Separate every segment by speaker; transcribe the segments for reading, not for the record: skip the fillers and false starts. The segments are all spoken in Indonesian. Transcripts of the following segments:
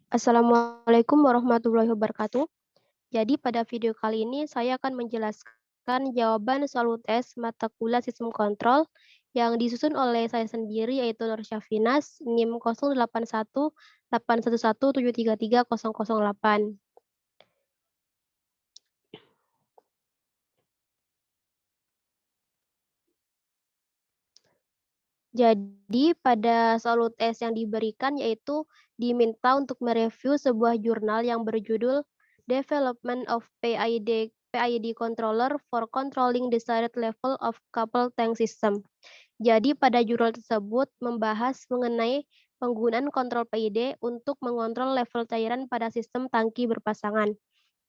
Speaker 1: Assalamualaikum warahmatullahi wabarakatuh. Jadi pada video kali ini saya akan menjelaskan jawaban soal UTS mata kuliah sistem kontrol yang disusun oleh saya sendiri yaitu Nur Syafinas, NIM 081811733008. Jadi pada soal UTS yang diberikan yaitu diminta untuk mereview sebuah jurnal yang berjudul Development of PID Controller for Controlling Desired Level of Coupled Tank System. Jadi pada jurnal tersebut membahas mengenai penggunaan kontrol PID untuk mengontrol level cairan pada sistem tangki berpasangan.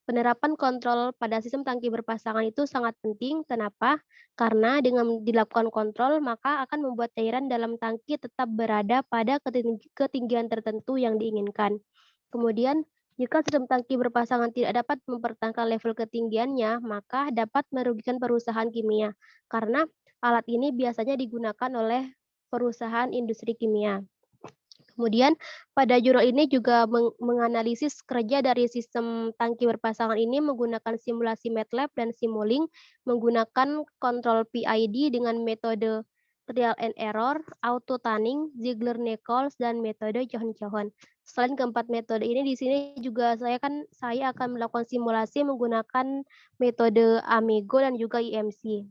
Speaker 1: Penerapan kontrol pada sistem tangki berpasangan itu sangat penting. Kenapa? Karena dengan dilakukan kontrol, maka akan membuat cairan dalam tangki tetap berada pada ketinggian tertentu yang diinginkan. Kemudian, jika sistem tangki berpasangan tidak dapat mempertahankan level ketinggiannya, maka dapat merugikan perusahaan kimia. Karena alat ini biasanya digunakan oleh perusahaan industri kimia. Kemudian pada jurnal ini juga menganalisis kerja dari sistem tangki berpasangan ini menggunakan simulasi MATLAB dan Simulink, menggunakan kontrol PID dengan metode trial and error, auto tuning, Ziegler-Nichols, dan metode Cohen-Cohen. Selain keempat metode ini, di sini juga saya akan melakukan simulasi menggunakan metode Amigo dan juga IMC.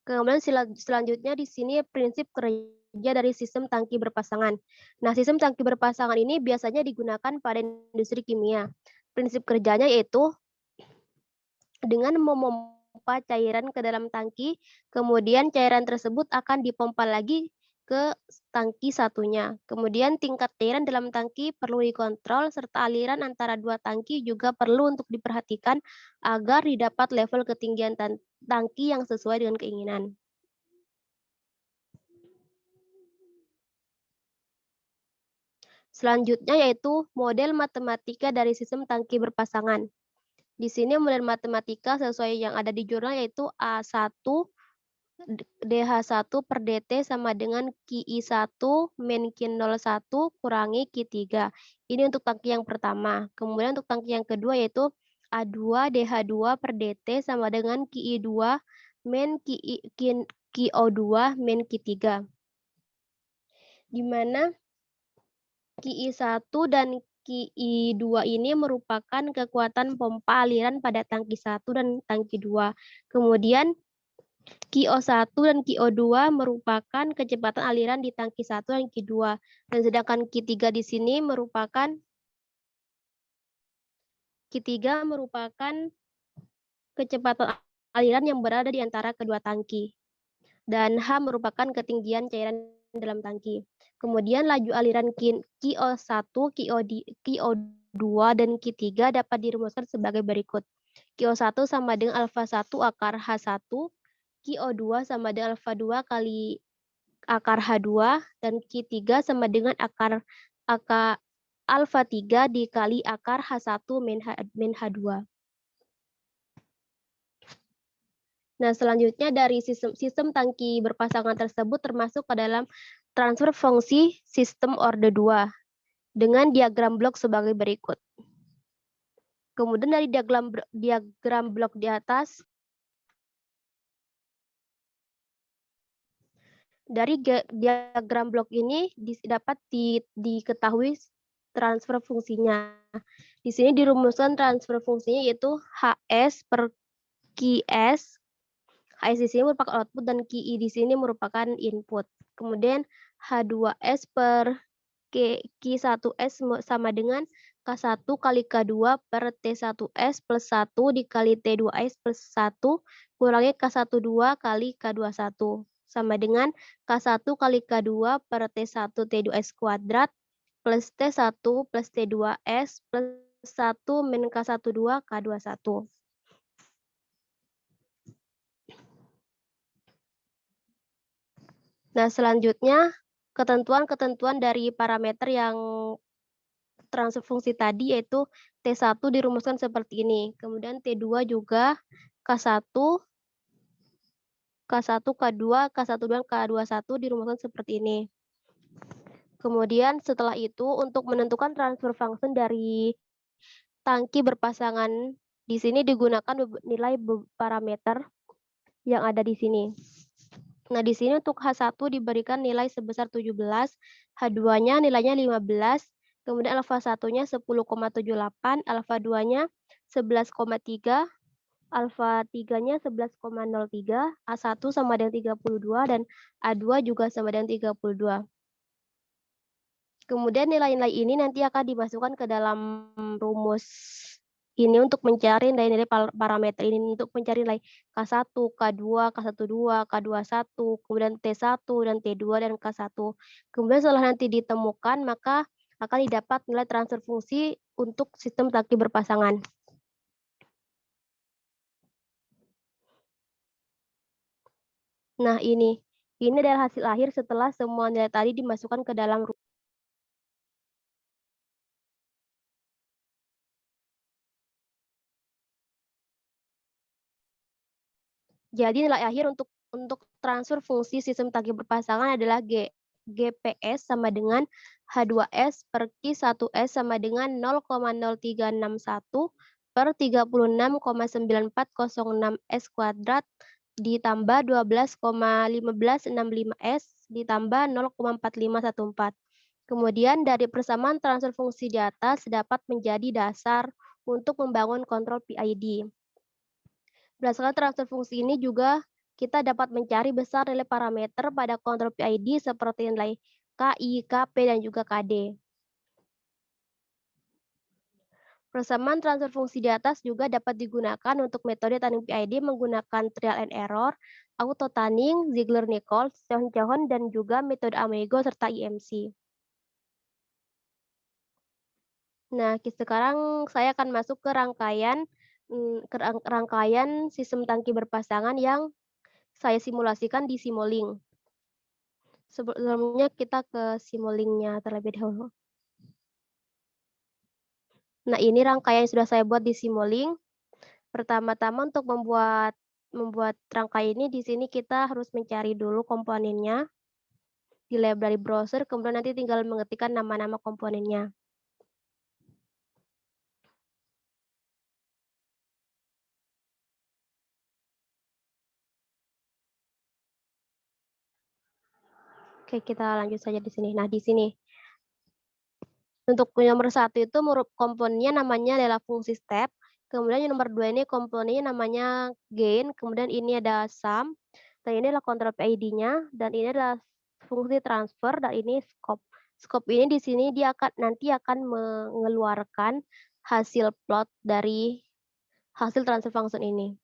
Speaker 1: Kemudian selanjutnya di sini prinsip kerja dari sistem tangki berpasangan. Nah, sistem tangki berpasangan ini biasanya digunakan pada industri kimia. Prinsip kerjanya yaitu dengan memompa cairan ke dalam tangki, kemudian cairan tersebut akan dipompa lagi ke tangki satunya. Kemudian tingkat cairan dalam tangki perlu dikontrol serta aliran antara dua tangki juga perlu untuk diperhatikan agar didapat level ketinggian tangki yang sesuai dengan keinginan. Selanjutnya yaitu model matematika dari sistem tangki berpasangan. Di sini model matematika sesuai yang ada di jurnal yaitu A1 DH1 per DT sama dengan KI1 min Q01 kurangi Q3. Ini untuk tangki yang pertama. Kemudian untuk tangki yang kedua yaitu A2 DH2 per DT sama dengan KI2 min KO2 min Q3. Di mana KI1 dan KI2 ini merupakan kekuatan pompa aliran pada tangki 1 dan tangki 2. Kemudian KO1 dan KO2 merupakan kecepatan aliran di tangki 1 dan tangki 2. Dan sedangkan Q3 di sini merupakan kecepatan aliran yang berada di antara kedua tangki. Dan H merupakan ketinggian cairan dalam tangki. Kemudian laju aliran QO1, QO2, dan Q3 dapat dirumuskan sebagai berikut. QO1 sama dengan alfa 1 akar H1, QO2 sama dengan alfa 2 kali akar H2, dan Q3 sama dengan akar alfa 3 dikali akar H1 min H2. Nah, selanjutnya dari sistem tangki berpasangan tersebut termasuk ke dalam transfer fungsi sistem orde 2 dengan diagram blok sebagai berikut. Kemudian dari diagram blok di atas, dari diagram blok ini dapat diketahui transfer fungsinya. Di sini dirumuskan transfer fungsinya yaitu HS per QS. HS di sini merupakan output dan QI di sini merupakan input. Kemudian H2S per Q1S sama dengan K1 kali K2 per T1S plus 1 dikali T2S plus 1 kurangi K12 kali K21 sama dengan K1 kali K2 per T1 T2S kuadrat plus T1 plus T2S plus 1 min K12 K21. Nah, selanjutnya ketentuan-ketentuan dari parameter yang transfer fungsi tadi yaitu T1 dirumuskan seperti ini. Kemudian T2 juga K1, K1, K2, K1 dan K21 dirumuskan seperti ini. Kemudian setelah itu untuk menentukan transfer function dari tangki berpasangan di sini digunakan nilai parameter yang ada di sini. Nah, di sini untuk H1 diberikan nilai sebesar 17, H2-nya nilainya 15, kemudian alfa 1-nya 10,78, alfa 2-nya 11,3, alfa 3-nya 11,03, A1 sama dengan 32, dan A2 juga sama dengan 32. Kemudian nilai-nilai ini nanti akan dimasukkan ke dalam rumus ini untuk mencari nilai-nilai parameter ini, untuk mencari nilai K1, K2, K12, K21, kemudian T1 dan T2 dan K1. Kemudian setelah nanti ditemukan, maka akan didapat nilai transfer fungsi untuk sistem tangki berpasangan. Nah, ini adalah hasil akhir setelah semua nilai tadi dimasukkan ke dalam rumus. Jadi nilai akhir untuk transfer fungsi sistem tangki berpasangan adalah GPS sama dengan H2S per Q1S sama dengan 0,0361 per 36,9406 S kuadrat ditambah 12,1565 S ditambah 0,4514. Kemudian dari persamaan transfer fungsi di atas dapat menjadi dasar untuk membangun kontrol PID. Berdasarkan transfer fungsi ini juga kita dapat mencari besar nilai parameter pada kontrol PID seperti nilai KI, KP, dan juga KD. Persamaan transfer fungsi di atas juga dapat digunakan untuk metode tanning PID menggunakan trial and error, auto tanning, Ziegler-Nichols, Cohen-Cohen, dan juga metode Amigo serta IMC. Nah, sekarang saya akan masuk ke rangkaian sistem tangki berpasangan yang saya simulasikan di Simulink. Sebelumnya kita ke Simulink-nya terlebih dahulu. Nah, ini rangkaian yang sudah saya buat di Simulink. Pertama-tama untuk membuat rangkaian ini, di sini kita harus mencari dulu komponennya di library browser, kemudian nanti tinggal mengetikkan nama-nama komponennya. Oke, kita lanjut saja di sini. Nah, di sini untuk nomor 1 itu komponennya namanya adalah fungsi step. Kemudian yang nomor 2 ini komponennya namanya gain. Kemudian ini ada sum. Dan ini adalah kontrol PID-nya. Dan ini adalah fungsi transfer. Dan ini scope. Scope ini di sini dia nanti akan mengeluarkan hasil plot dari hasil transfer function ini.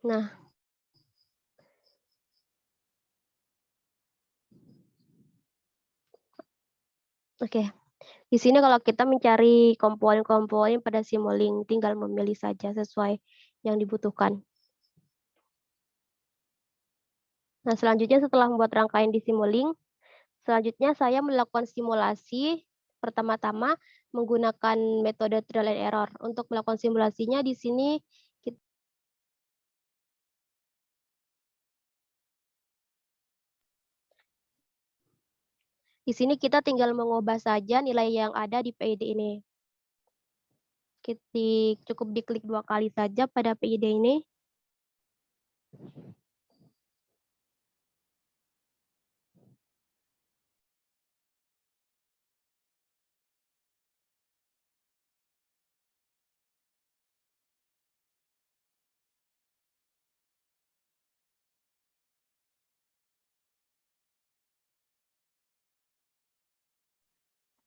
Speaker 1: Nah, oke. Di sini kalau kita mencari komponen-komponen pada Simulink, tinggal memilih saja sesuai yang dibutuhkan. Nah, selanjutnya setelah membuat rangkaian di Simulink, selanjutnya saya melakukan simulasi pertama-tama menggunakan metode trial and error. Untuk melakukan simulasinya di sini kita tinggal mengubah saja nilai yang ada di PID ini. Cukup diklik 2 kali saja pada PID ini.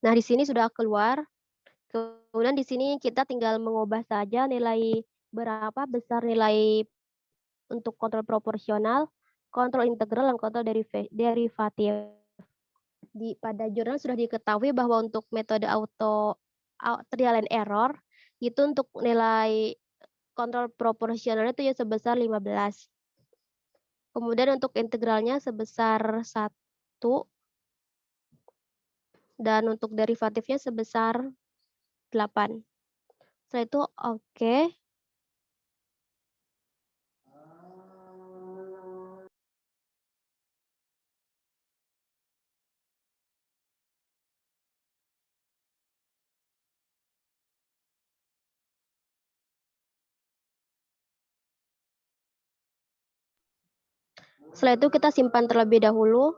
Speaker 1: Nah, di sini sudah keluar. Kemudian di sini kita tinggal mengubah saja nilai berapa besar nilai untuk kontrol proporsional, kontrol integral, dan kontrol derivatif. Pada jurnal sudah diketahui bahwa untuk metode trial and error itu untuk nilai kontrol proporsional itu ya sebesar 15. Kemudian untuk integralnya sebesar 1, dan untuk derivatifnya sebesar 8. Setelah itu oke. Setelah itu kita simpan terlebih dahulu.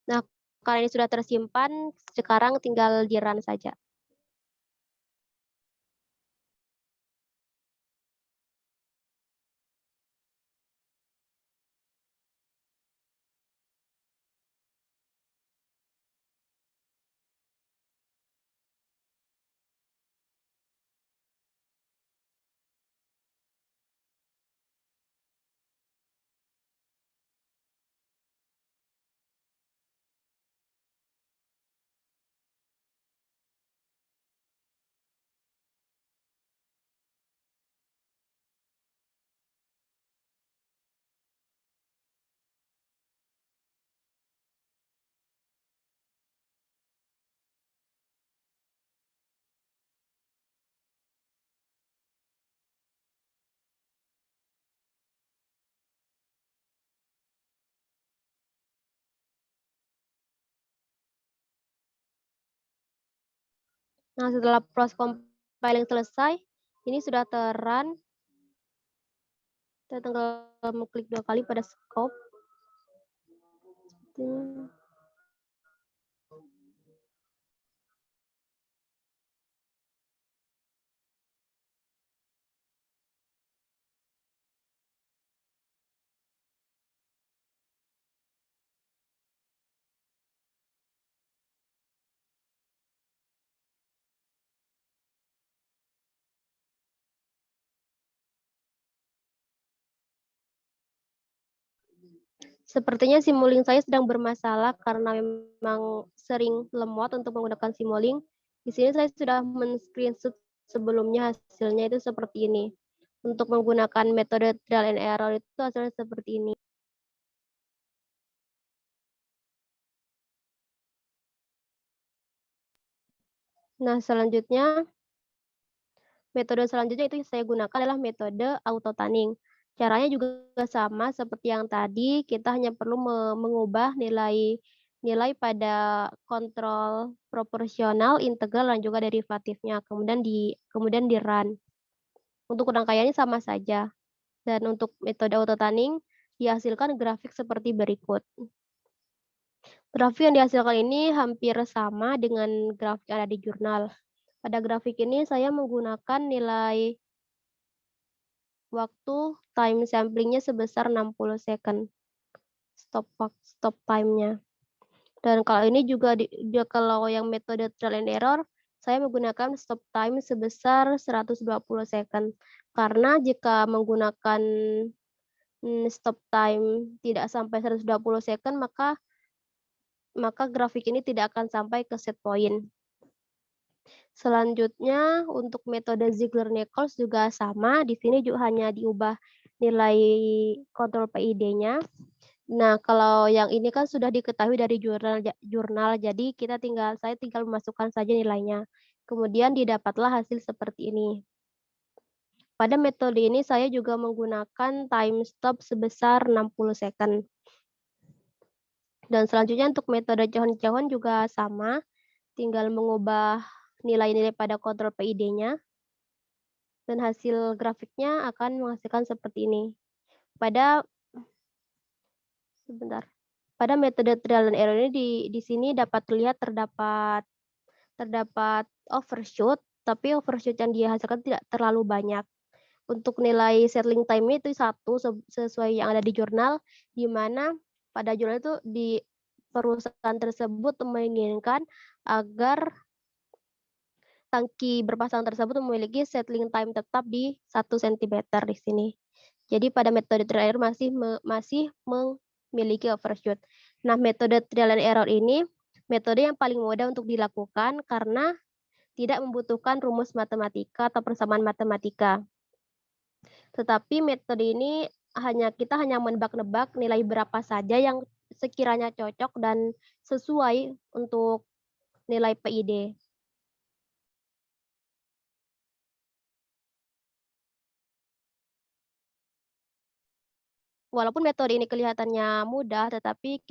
Speaker 1: Nah, karena ini sudah tersimpan, sekarang tinggal di-run saja. Nah, setelah proses compiling selesai, ini sudah ter-run. Kita tinggal mengklik 2 kali pada scope. Sepertinya Simulink saya sedang bermasalah karena memang sering lemot untuk menggunakan Simulink. Di sini saya sudah men-screenshot sebelumnya, hasilnya itu seperti ini. Untuk menggunakan metode trial and error itu hasilnya seperti ini. Nah, metode selanjutnya itu yang saya gunakan adalah metode auto tanning. Caranya juga sama seperti yang tadi, kita hanya perlu mengubah nilai pada kontrol proporsional, integral, dan juga derivatifnya. Kemudian di run. Untuk rangkaiannya sama saja. Dan untuk metode auto tanning dihasilkan grafik seperti berikut. Grafik yang dihasilkan ini hampir sama dengan grafik yang ada di jurnal. Pada grafik ini saya menggunakan nilai waktu time samplingnya sebesar 60 second. Stop time-nya. Dan kalau ini juga kalau yang metode trial and error, saya menggunakan stop time sebesar 120 second. Karena jika menggunakan stop time tidak sampai 120 second, maka grafik ini tidak akan sampai ke set point. Selanjutnya untuk metode Ziegler-Nichols juga sama, di sini juga hanya diubah nilai kontrol PID-nya. Nah, kalau yang ini kan sudah diketahui dari jurnal, jadi saya tinggal memasukkan saja nilainya. Kemudian didapatlah hasil seperti ini. Pada metode ini saya juga menggunakan time stop sebesar 60 second. Dan selanjutnya untuk metode Cohen juga sama, tinggal mengubah nilai-nilai pada kontrol PID-nya. dan hasil grafiknya akan menghasilkan seperti ini. Pada sebentar, pada metode trial and error ini di sini dapat terlihat terdapat overshoot, tapi overshoot yang dihasilkan tidak terlalu banyak. Untuk nilai settling time itu 1 sesuai yang ada di jurnal, di mana pada jurnal itu di perusahaan tersebut menginginkan agar tangki berpasang tersebut memiliki settling time tetap di 1 sentimeter di sini. Jadi pada metode trial and error masih memiliki overshoot. Nah, metode trial and error ini metode yang paling mudah untuk dilakukan karena tidak membutuhkan rumus matematika atau persamaan matematika. Tetapi metode ini kita hanya menebak-nebak nilai berapa saja yang sekiranya cocok dan sesuai untuk nilai PID. Walaupun metode ini kelihatannya mudah, tetapi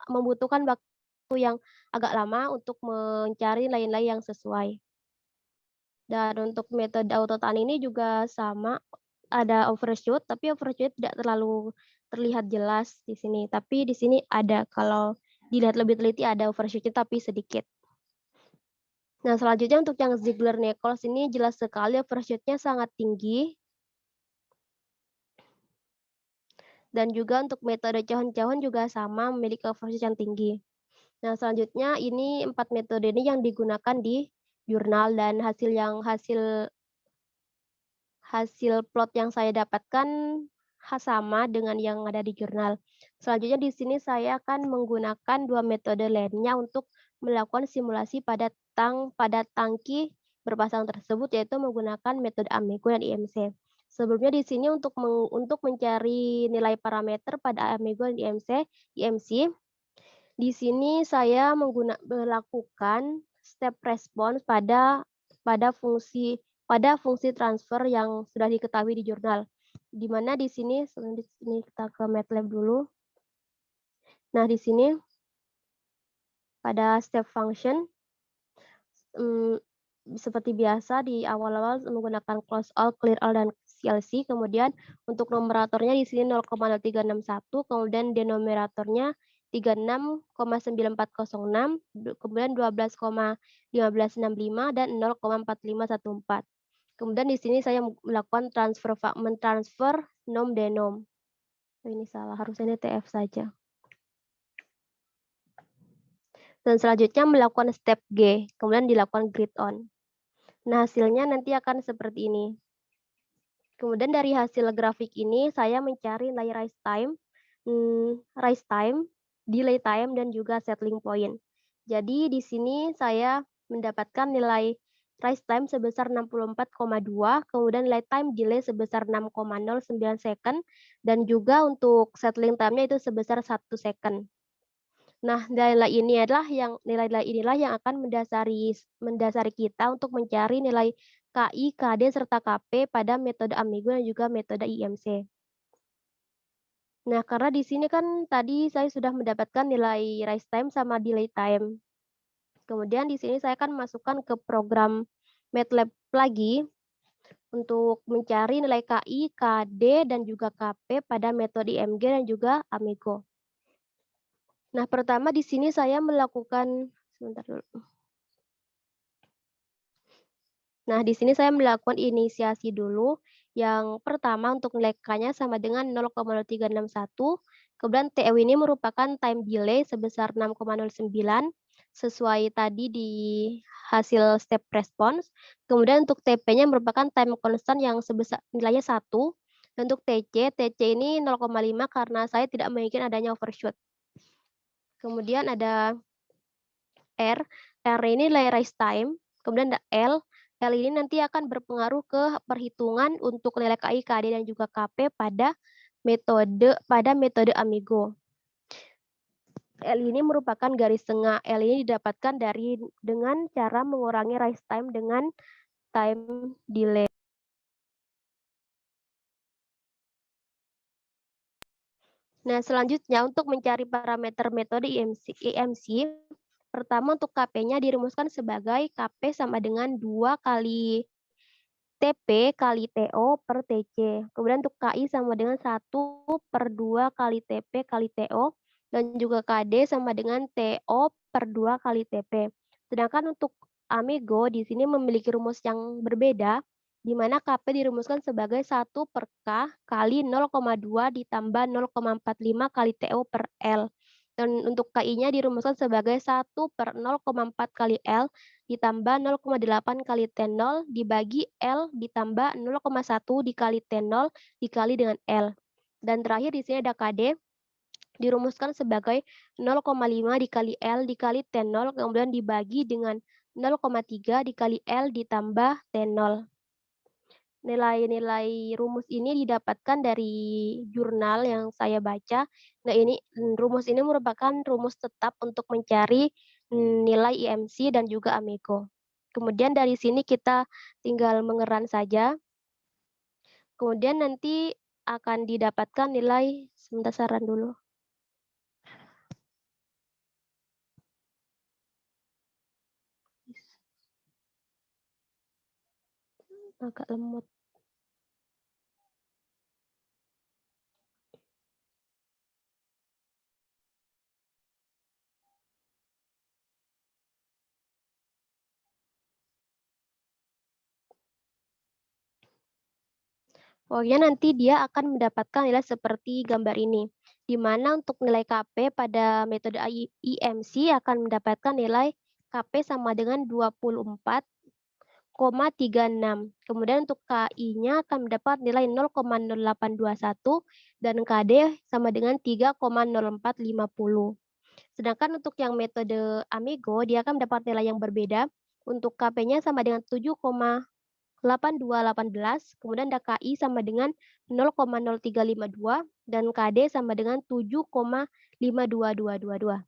Speaker 1: membutuhkan waktu yang agak lama untuk mencari nilai-nilai yang sesuai. Dan untuk metode autotan ini juga sama, ada overshoot, tapi overshoot tidak terlalu terlihat jelas di sini. Tapi di sini ada, kalau dilihat lebih teliti ada overshoot tapi sedikit. Nah, selanjutnya untuk yang Ziegler-Nichols ini jelas sekali overshoot-nya sangat tinggi. Dan juga untuk metode Cohen-Cohen juga sama memiliki overshoot yang tinggi. Nah, selanjutnya ini 4 metode ini yang digunakan di jurnal dan hasil plot yang saya dapatkan sama dengan yang ada di jurnal. Selanjutnya di sini saya akan menggunakan 2 metode lainnya untuk melakukan simulasi pada tangki berpasang tersebut, yaitu menggunakan metode Amigo dan IMC. Sebelumnya di sini untuk mencari nilai parameter pada Amigo dan IMC, di sini saya melakukan step response pada fungsi transfer yang sudah diketahui di jurnal. Di mana di sini kita ke MATLAB dulu. Nah, di sini pada step function seperti biasa di awal-awal menggunakan close all, clear all, dan CLC. Kemudian untuk numeratornya di sini 0,0361, kemudian denominatornya 36,9406, kemudian 12,1565 dan 0,4514. Kemudian di sini saya melakukan mentransfer nom denom. Oh, ini salah, harusnya ini TF saja. Dan selanjutnya melakukan step G, kemudian dilakukan grid on. Nah, hasilnya nanti akan seperti ini. Kemudian dari hasil grafik ini saya mencari nilai rise time, delay time, dan juga settling point. Jadi di sini saya mendapatkan nilai rise time sebesar 64,2, kemudian nilai time delay sebesar 6,09 second, dan juga untuk settling time-nya itu sebesar 1 second. Nah, nilai-nilai inilah yang akan mendasari kita untuk mencari nilai KI, KD, serta KP pada metode Amigo dan juga metode IMC. Nah, karena di sini kan tadi saya sudah mendapatkan nilai rise time sama delay time. Kemudian di sini saya akan masukkan ke program MATLAB lagi untuk mencari nilai KI, KD, dan juga KP pada metode IMG dan juga Amigo. Nah, pertama di sini saya melakukan sebentar dulu. Nah, di sini saya melakukan inisiasi dulu. Yang pertama untuk nilai K-nya sama dengan 0,0361. Kemudian TEW ini merupakan time delay sebesar 6,09 sesuai tadi di hasil step response. Kemudian untuk TP-nya merupakan time constant yang sebesar nilainya 1. Untuk TC ini 0,5 karena saya tidak menginginkan adanya overshoot. Kemudian ada R ini nilai rise time, kemudian ada L ini nanti akan berpengaruh ke perhitungan untuk nilai KI, KD, dan juga KP pada metode Amigo. L ini merupakan garis tengah. L ini didapatkan dengan cara mengurangi rise time dengan time delay. Nah, selanjutnya untuk mencari parameter metode IMC, pertama untuk KP-nya dirumuskan sebagai KP sama dengan 2 kali TP kali TO per TC. Kemudian untuk KI sama dengan 1/2 kali TP kali TO. Dan juga KD sama dengan TO per 2 kali TP. Sedangkan untuk Amigo di sini memiliki rumus yang berbeda, di mana KP dirumuskan sebagai 1 per K kali 0,2 ditambah 0,45 kali TO per L. Dan untuk KI-nya dirumuskan sebagai 1 per 0,4 kali L ditambah 0,8 kali T0 dibagi L ditambah 0,1 dikali T0 dikali dengan L. Dan terakhir di sini ada KD dirumuskan sebagai 0,5 dikali L dikali T0 kemudian dibagi dengan 0,3 dikali L ditambah T0. Nilai-nilai rumus ini didapatkan dari jurnal yang saya baca. Nah, rumus ini merupakan rumus tetap untuk mencari nilai IMC dan juga Amigo. Kemudian dari sini kita tinggal mengeran saja. Kemudian nanti akan didapatkan nilai, sebentar saran dulu. Agak lemot. Pokoknya nanti dia akan mendapatkan nilai seperti gambar ini, di mana untuk nilai KP pada metode IMC akan mendapatkan nilai KP sama dengan 24,36. Kemudian untuk KI-nya akan mendapat nilai 0,0821 dan KD sama dengan 3,0450. Sedangkan untuk yang metode Amigo, dia akan mendapat nilai yang berbeda. Untuk KP-nya sama dengan 7,8218, kemudian ada KI sama dengan 0,0352 dan KD sama dengan 7,52222.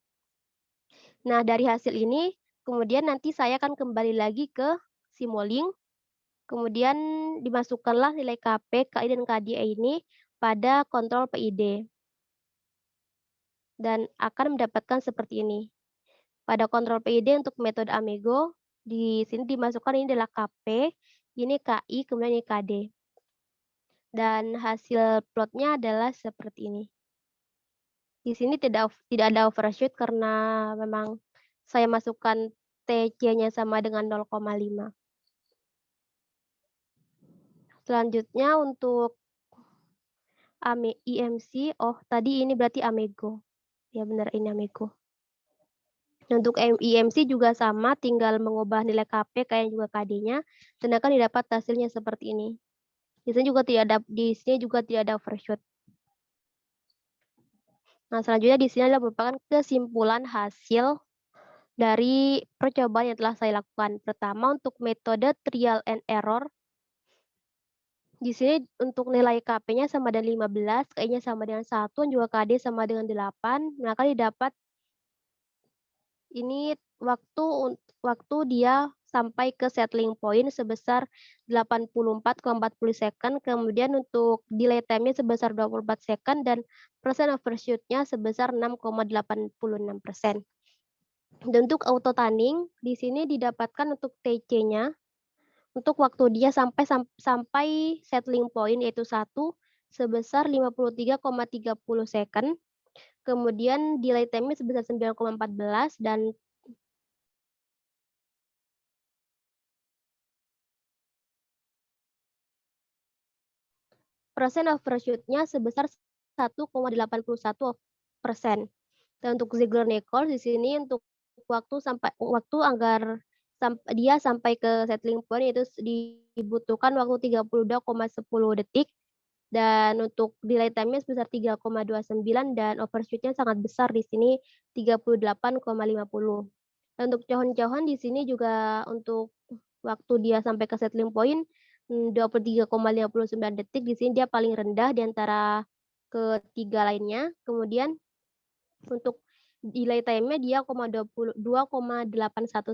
Speaker 1: Nah, dari hasil ini kemudian nanti saya akan kembali lagi ke Simulink. Kemudian dimasukkanlah nilai KP, KI dan KD ini pada kontrol PID. Dan akan mendapatkan seperti ini. Pada kontrol PID untuk metode Amigo, di sini dimasukkan ini adalah KP, ini KI, kemudian ini KD. Dan hasil plotnya adalah seperti ini. Di sini tidak ada overshoot karena memang saya masukkan TC-nya sama dengan 0,5. Selanjutnya untuk IMC, oh tadi ini berarti Amigo. Ya benar ini Amigo. Untuk IMC juga sama, tinggal mengubah nilai KP kayak juga KD-nya, dan akan didapat hasilnya seperti ini. Di sini juga tidak ada overshoot. Nah, selanjutnya di sini adalah merupakan kesimpulan hasil dari percobaan yang telah saya lakukan. Pertama, untuk metode trial and error, di sini untuk nilai KP-nya sama dengan 15, KI-nya sama dengan 1, dan juga KD sama dengan 8, maka didapat ini waktu dia sampai ke settling point sebesar 84,40 second, kemudian untuk delay time-nya sebesar 24 second, dan persen overshoot-nya sebesar 6,86%. Dan untuk auto tunning, di sini didapatkan untuk TC-nya, untuk waktu dia sampai settling point yaitu 1 sebesar 53,30 second, kemudian delay time-nya sebesar 9,14 dan persen overshoot-nya sebesar 1,81%. Dan untuk Ziegler-Nichols di sini untuk waktu agar dia sampai ke settling point itu dibutuhkan waktu 32,10 detik, dan untuk delay time-nya sebesar 3,29 dan overshoot-nya sangat besar di sini 38,50. Dan untuk Cohon-Cohon di sini juga untuk waktu dia sampai ke settling point 23,59 detik, di sini dia paling rendah di antara ketiga lainnya. Kemudian untuk delay time-nya dia 2,81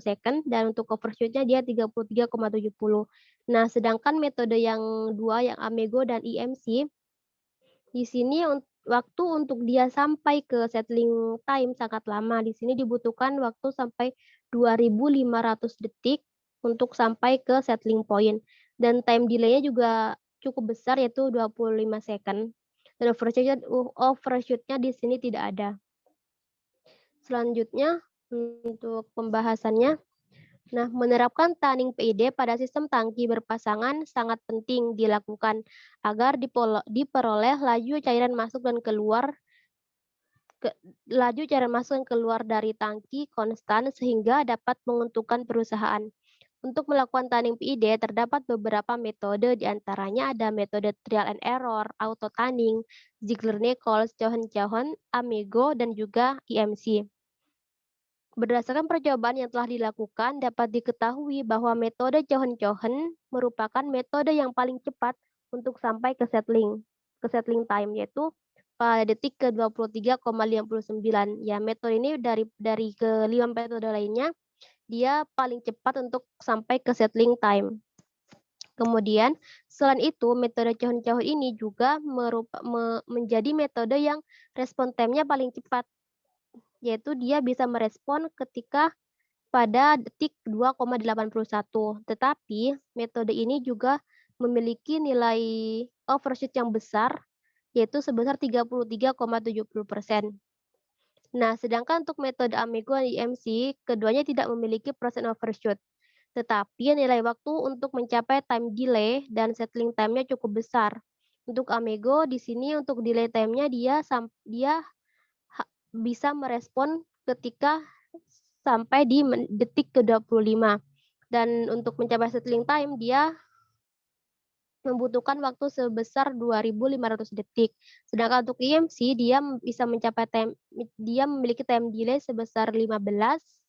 Speaker 1: second dan untuk overshoot-nya dia 33,70. Nah, sedangkan metode yang dua yang Amigo dan IMC di sini waktu untuk dia sampai ke settling time sangat lama. Di sini dibutuhkan waktu sampai 2.500 detik untuk sampai ke settling point. dan time delay-nya juga cukup besar yaitu 25 second, dan overshoot-nya di sini tidak ada. Selanjutnya untuk pembahasannya, nah menerapkan tunning PID pada sistem tangki berpasangan sangat penting dilakukan agar diperoleh laju cairan masuk dan keluar ke laju cairan masuk dan keluar dari tangki konstan sehingga dapat menguntungkan perusahaan. Untuk melakukan tunning PID terdapat beberapa metode, di antaranya ada metode trial and error, auto tunning, Ziegler-Nichols, Cohen-Cohen, Amigo, dan juga EMC. Berdasarkan percobaan yang telah dilakukan, dapat diketahui bahwa metode Cohen-Cohen merupakan metode yang paling cepat untuk sampai ke settling time, yaitu pada detik ke-23,59. Ya, metode ini dari kelima metode lainnya, dia paling cepat untuk sampai ke settling time. Kemudian, selain itu, metode Cohen-Cohen ini juga menjadi metode yang respon time-nya paling cepat, yaitu dia bisa merespon ketika pada detik 2,81. Tetapi metode ini juga memiliki nilai overshoot yang besar, yaitu sebesar 33,70%. Nah, sedangkan untuk metode Amigo dan EMC, keduanya tidak memiliki persen overshoot. Tetapi nilai waktu untuk mencapai time delay dan settling time-nya cukup besar. Untuk Amigo di sini untuk delay time-nya dia bisa merespon ketika sampai di detik ke-25. Dan untuk mencapai settling time, dia membutuhkan waktu sebesar 2.500 detik. Sedangkan untuk EMC, dia memiliki time delay sebesar 15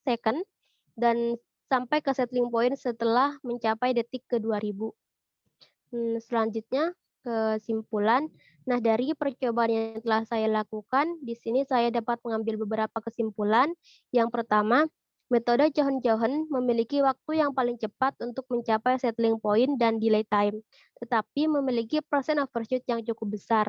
Speaker 1: second dan sampai ke settling point setelah mencapai detik ke-2000. Selanjutnya kesimpulan. Nah, dari percobaan yang telah saya lakukan, di sini saya dapat mengambil beberapa kesimpulan. Yang pertama, metode Cohen-Cohen memiliki waktu yang paling cepat untuk mencapai settling point dan delay time, tetapi memiliki persen overshoot yang cukup besar.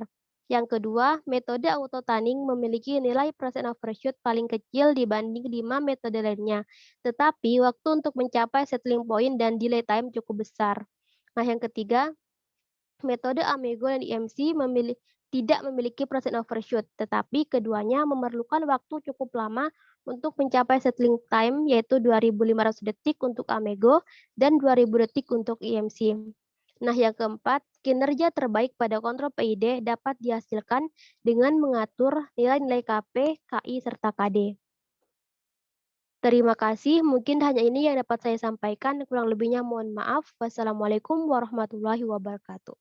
Speaker 1: Yang kedua, metode auto tunning memiliki nilai persen overshoot paling kecil dibanding 5 metode lainnya, tetapi waktu untuk mencapai settling point dan delay time cukup besar. Nah, yang ketiga, metode Amigo dan EMC tidak memiliki persen overshoot, tetapi keduanya memerlukan waktu cukup lama untuk mencapai settling time, yaitu 2.500 detik untuk Amigo dan 2.000 detik untuk EMC. Nah, yang keempat, kinerja terbaik pada kontrol PID dapat dihasilkan dengan mengatur nilai-nilai KP, KI, serta KD. Terima kasih, mungkin hanya ini yang dapat saya sampaikan, kurang lebihnya mohon maaf. Wassalamualaikum warahmatullahi wabarakatuh.